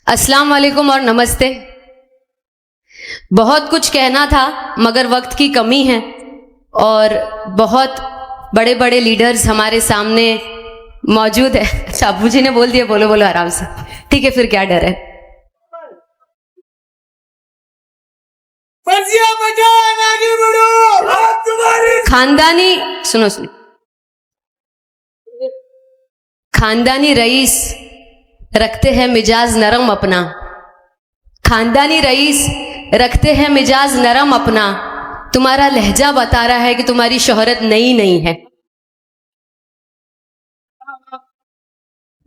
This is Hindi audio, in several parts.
अस्सलाम वालेकुम और नमस्ते। बहुत कुछ कहना था मगर वक्त की कमी है और बहुत बड़े बड़े लीडर्स हमारे सामने मौजूद है। अच्छा, अब्बू जी ने बोल दिया, बोलो बोलो आराम से, ठीक है, फिर क्या डर है। आगे बढ़ो। खानदानी सुनो सुनो, खानदानी रईस रखते हैं मिजाज नरम अपना, खानदानी रईस रखते हैं मिजाज नरम अपना, तुम्हारा लहजा बता रहा है कि तुम्हारी शोहरत नई नहीं है।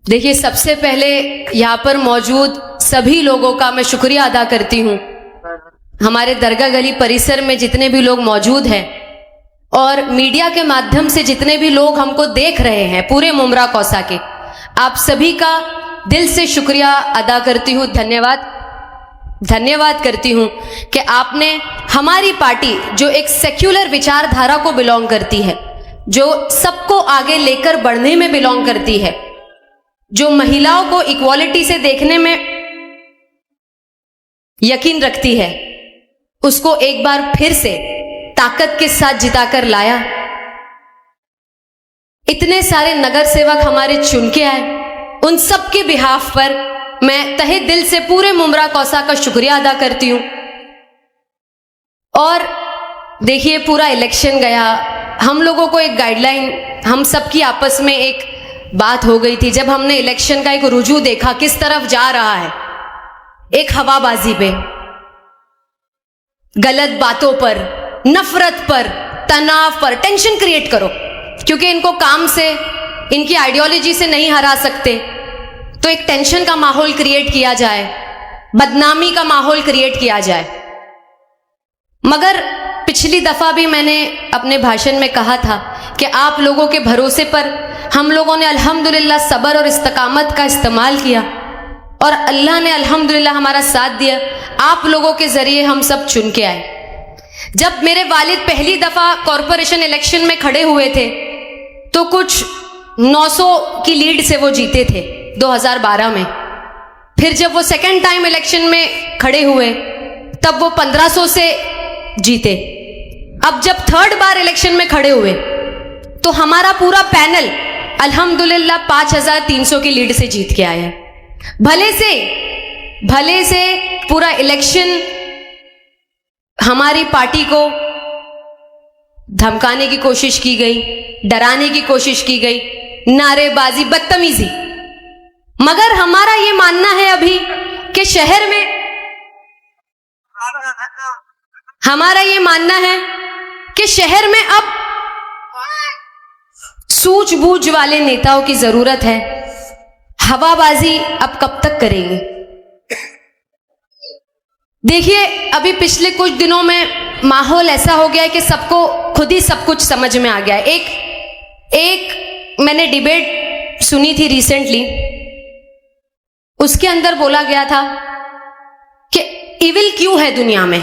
देखिए, सबसे पहले यहां पर मौजूद सभी लोगों का मैं शुक्रिया अदा करती हूं। हमारे दरगाह गली परिसर में जितने भी लोग मौजूद हैं और मीडिया के माध्यम से जितने भी लोग हमको देख रहे हैं, पूरे मुमरा कौसा के, आप सभी का दिल से शुक्रिया अदा करती हूँ, धन्यवाद करती हूँ कि आपने हमारी पार्टी जो एक सेक्युलर विचारधारा को बिलोंग करती है, जो सबको आगे लेकर बढ़ने में बिलोंग करती है, जो महिलाओं को इक्वालिटी से देखने में यकीन रखती है, उसको एक बार फिर से ताकत के साथ जिताकर लाया। इतने सारे नगर सेवक हमारे चुन के आए, उन सब के बिहाफ पर मैं तहे दिल से पूरे मुमरा कौसा का शुक्रिया अदा करती हूं। और देखिए, पूरा इलेक्शन गया, हम लोगों को एक गाइडलाइन, हम सबकी आपस में एक बात हो गई थी जब हमने इलेक्शन का एक रुजू देखा किस तरफ जा रहा है, एक हवाबाजी पे, गलत बातों पर, नफरत पर, तनाव पर, टेंशन क्रिएट करो, क्योंकि इनको काम से, इनकी आइडियोलॉजी से नहीं हरा सकते, तो एक टेंशन का माहौल क्रिएट किया जाए, बदनामी का माहौल क्रिएट किया जाए। मगर पिछली दफा भी मैंने अपने भाषण में कहा था कि आप लोगों के भरोसे पर हम लोगों ने अल्हम्दुलिल्लाह सब्र और इस्तकामत का इस्तेमाल किया और अल्लाह ने अल्हम्दुलिल्लाह हमारा साथ दिया। आप लोगों के जरिए हम सब चुन के आए। जब मेरे वालिद पहली दफा कॉरपोरेशन इलेक्शन में खड़े हुए थे तो कुछ 900 की लीड से वो जीते थे 2012 में। फिर जब वो सेकेंड टाइम इलेक्शन में खड़े हुए तब वो 1500 से जीते। अब जब थर्ड बार इलेक्शन में खड़े हुए तो हमारा पूरा पैनल अल्हम्दुलिल्लाह 5300 की लीड से जीत के आया है। भले से पूरा इलेक्शन हमारी पार्टी को धमकाने की कोशिश की गई, डराने की कोशिश की गई, नारेबाजी, बदतमीजी, मगर हमारा ये मानना है अभी कि शहर में, हमारा ये मानना है कि शहर में अब सूझबूझ वाले नेताओं की जरूरत है। हवाबाजी अब कब तक करेंगे? देखिए, अभी पिछले कुछ दिनों में माहौल ऐसा हो गया है कि सबको खुद ही सब कुछ समझ में आ गया है। एक मैंने डिबेट सुनी थी रिसेंटली, उसके अंदर बोला गया था कि इविल क्यों है दुनिया में,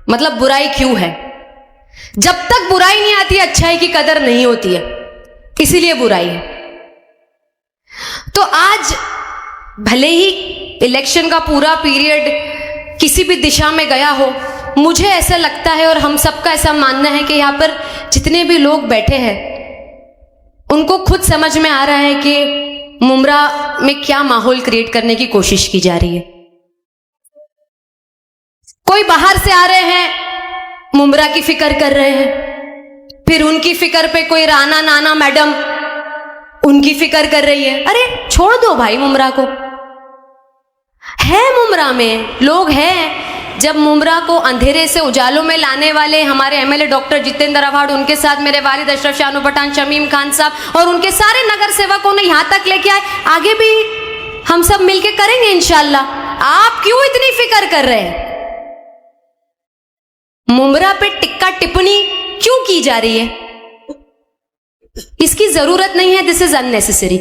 मतलब बुराई क्यों है। जब तक बुराई नहीं आती अच्छाई की कदर नहीं होती है, इसीलिए बुराई है। तो आज भले ही इलेक्शन का पूरा पीरियड किसी भी दिशा में गया हो, मुझे ऐसा लगता है और हम सबका ऐसा मानना है कि यहाँ पर जितने भी लोग बैठे हैं उनको खुद समझ में आ रहा है कि मुमरा में क्या माहौल क्रिएट करने की कोशिश की जा रही है। कोई बाहर से आ रहे हैं, मुमरा की फिक्र कर रहे हैं, फिर उनकी फिक्र पे कोई राना नाना मैडम उनकी फिक्र कर रही है। अरे छोड़ दो भाई, मुमरा को है, मुमरा में लोग हैं। जब मुमरा को अंधेरे से उजालों में लाने वाले हमारे एमएलए डॉक्टर जितेंद्र आव्हाड, उनके साथ मेरे वालिद अशरफ शानू पठान, शमीम खान साहब और उनके सारे नगर सेवकों ने यहां तक लेके आए, आगे भी हम सब मिलके करेंगे इंशाल्लाह। आप क्यों इतनी फिक्र कर रहे हैं? मुमरा पे टिक्का टिप्पणी क्यों की जा रही है? इसकी जरूरत नहीं है, दिस इज अननेसेसरी।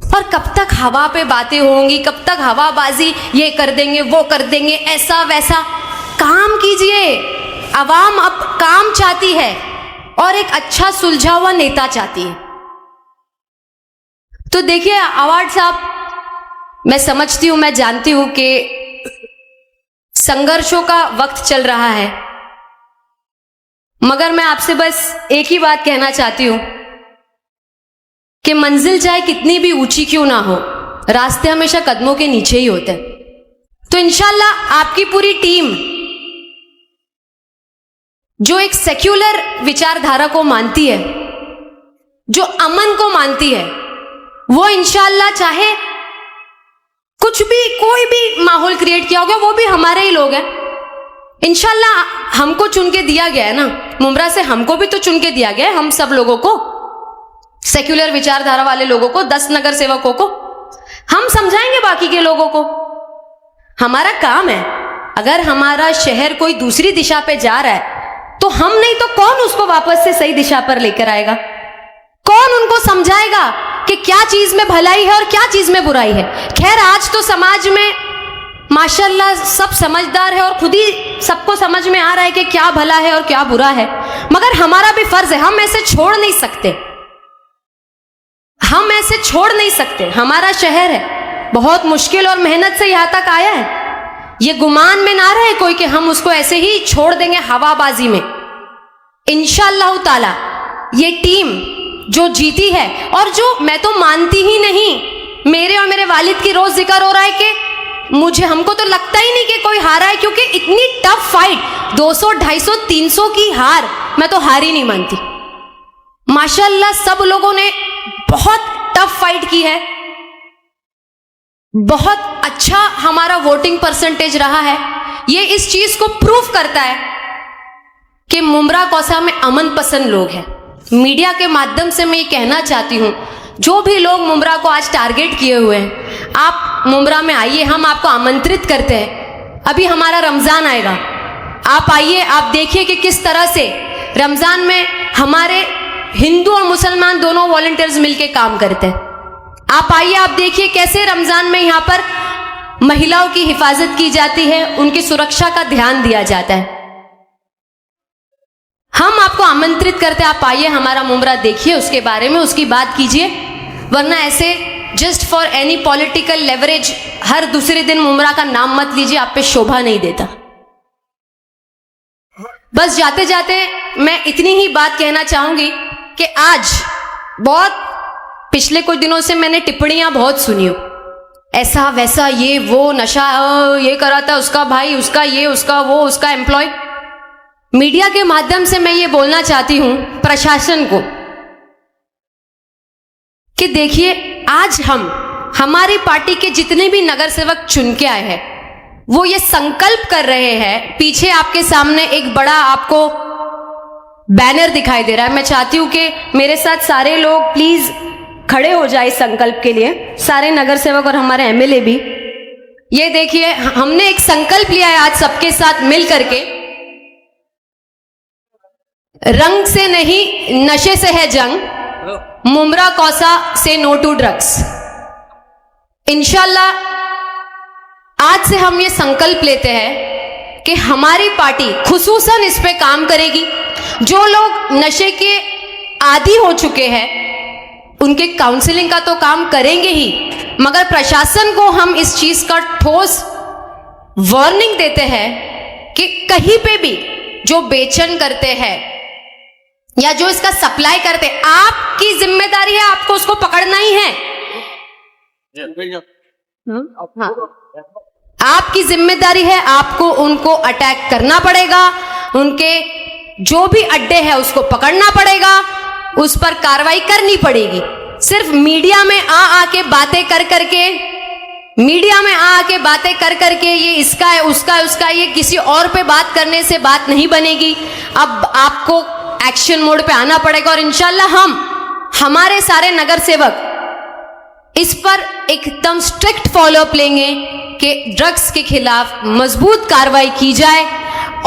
और कब तक हवा पे बातें होंगी, कब तक हवाबाजी, ये कर देंगे, वो कर देंगे, ऐसा वैसा। काम कीजिए। अवाम अब काम चाहती है और एक अच्छा सुलझा हुआ नेता चाहती है। तो देखिए आव्हाड साहब, मैं समझती हूं, मैं जानती हूं कि संघर्षों का वक्त चल रहा है, मगर मैं आपसे बस एक ही बात कहना चाहती हूं कि मंजिल चाहे कितनी भी ऊंची क्यों ना हो, रास्ते हमेशा कदमों के नीचे ही होते हैं। तो इंशाल्लाह आपकी पूरी टीम जो एक सेक्युलर विचारधारा को मानती है, जो अमन को मानती है, वो इंशाल्लाह चाहे कुछ भी कोई भी माहौल क्रिएट किया होगा, वो भी हमारे ही लोग हैं। इंशाल्लाह हमको चुन के दिया गया है ना, मुमरा से हमको भी तो चुन के दिया गया है, हम सब लोगों को, सेक्युलर विचारधारा वाले लोगों को, 10 नगर सेवकों को। हम समझाएंगे बाकी के लोगों को, हमारा काम है। अगर हमारा शहर कोई दूसरी दिशा पे जा रहा है तो हम नहीं तो कौन उसको वापस से सही दिशा पर लेकर आएगा? कौन उनको समझाएगा कि क्या चीज में भलाई है और क्या चीज में बुराई है? खैर, आज तो समाज में माशाल्लाह सब समझदार है और खुद ही सबको समझ में आ रहा है कि क्या भला है और क्या बुरा है, मगर हमारा भी फर्ज है, हम ऐसे छोड़ नहीं सकते, हम ऐसे छोड़ नहीं सकते। हमारा शहर है, बहुत मुश्किल और मेहनत से यहां तक आया है। ये गुमान में ना रहे कोई कि हम उसको ऐसे ही छोड़ देंगे हवाबाजी में। इंशाअल्लाह ताला ये टीम जो जीती है, और जो मैं तो मानती ही नहीं, मेरे और मेरे वालिद की रोज जिक्र हो रहा है कि हमको तो लगता ही नहीं कि कोई हारा है, क्योंकि इतनी टफ फाइट 200, 250, 300 की हार मैं तो हार ही नहीं मानती। माशाल्लाह सब लोगों ने बहुत टफ फाइट की है, बहुत अच्छा हमारा वोटिंग परसेंटेज रहा है। ये इस चीज को प्रूफ करता है कि मुमरा कौसा में अमन पसंद लोग हैं। मीडिया के माध्यम से मैं ये कहना चाहती हूं, जो भी लोग मुमरा को आज टारगेट किए हुए हैं, आप मुमरा में आइए, हम आपको आमंत्रित करते हैं। अभी हमारा रमजान आएगा, आप आइए, आप देखिए कि किस तरह से रमजान में हमारे हिंदू और मुसलमान दोनों वॉलंटियर्स मिलके काम करते हैं। आप आइए, आप देखिए कैसे रमजान में यहाँ पर महिलाओं की हिफाजत की जाती है, उनकी सुरक्षा का ध्यान दिया जाता है। हम आपको आमंत्रित करते हैं, आप आइए, हमारा मुमरा देखिए, उसके बारे में उसकी बात कीजिए, वरना ऐसे just for any political leverage हर दूसरे दिन मुमरा का नाम मत लीजिए, आप पे शोभा नहीं देता। बस जाते जाते मैं इतनी ही बात कहना चाहूंगी कि आज बहुत पिछले कुछ दिनों से मैंने टिप्पणियां बहुत सुनी हो, ऐसा वैसा, ये वो, नशा ये करा था उसका भाई, उसका ये, उसका वो, उसका एम्प्लॉय। मीडिया के माध्यम से मैं ये बोलना चाहती हूं प्रशासन को कि देखिए, आज हमारी पार्टी के जितने भी नगर सेवक चुन के आए हैं, वो ये संकल्प कर रहे हैं। पीछे आपके सामने एक बड़ा आपको बैनर दिखाई दे रहा है, मैं चाहती हूं कि मेरे साथ सारे लोग प्लीज खड़े हो जाए इस संकल्प के लिए, सारे नगर सेवक और हमारे एमएलए भी। ये देखिए, हमने एक संकल्प लिया है आज सबके साथ मिल करके, रंग से नहीं नशे से है जंग, मुमरा कौसा से नो टू ड्रग्स। इंशाल्लाह आज से हम ये संकल्प लेते हैं कि हमारी पार्टी खुसूसन इस पे काम करेगी। जो लोग नशे के आदी हो चुके हैं उनके काउंसलिंग का तो काम करेंगे ही, मगर प्रशासन को हम इस चीज का ठोस वार्निंग देते हैं कि कहीं पे भी जो बेचन करते हैं या जो इसका सप्लाई करते हैं, आपकी जिम्मेदारी है, आपको उसको पकड़ना ही है। हाँ, आपकी जिम्मेदारी है, आपको उनको अटैक करना पड़ेगा, उनके जो भी अड्डे हैं उसको पकड़ना पड़ेगा, उस पर कार्रवाई करनी पड़ेगी। सिर्फ मीडिया में आके बातें कर करके, मीडिया में आके बातें कर करके ये इसका है, उसका है, उसका है, ये किसी और पे बात करने से बात नहीं बनेगी। अब आपको एक्शन मोड पे आना पड़ेगा और इंशाल्लाह हमारे सारे नगर सेवक इस पर एकदम स्ट्रिक्ट फॉलोअप लेंगे कि ड्रग्स के खिलाफ मजबूत कार्रवाई की जाए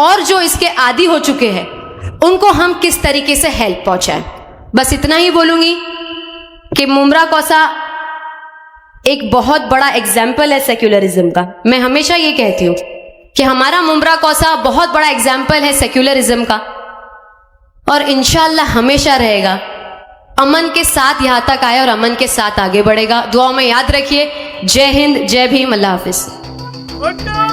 और जो इसके आदी हो चुके हैं उनको हम किस तरीके से हेल्प पहुंचाएं। बस इतना ही बोलूंगी कि मुमरा कौसा एक बहुत बड़ा एग्जाम्पल है सेक्युलरिज्म का। मैं हमेशा ये कहती हूं कि हमारा मुमरा कौसा बहुत बड़ा एग्जाम्पल है सेक्युलरिज्म का, और इंशाल्लाह हमेशा रहेगा। अमन के साथ यहाँ तक आया और अमन के साथ आगे बढ़ेगा। दुआओं में याद रखिए। जय हिंद, जय भीम, अल्लाह हाफिज। उठो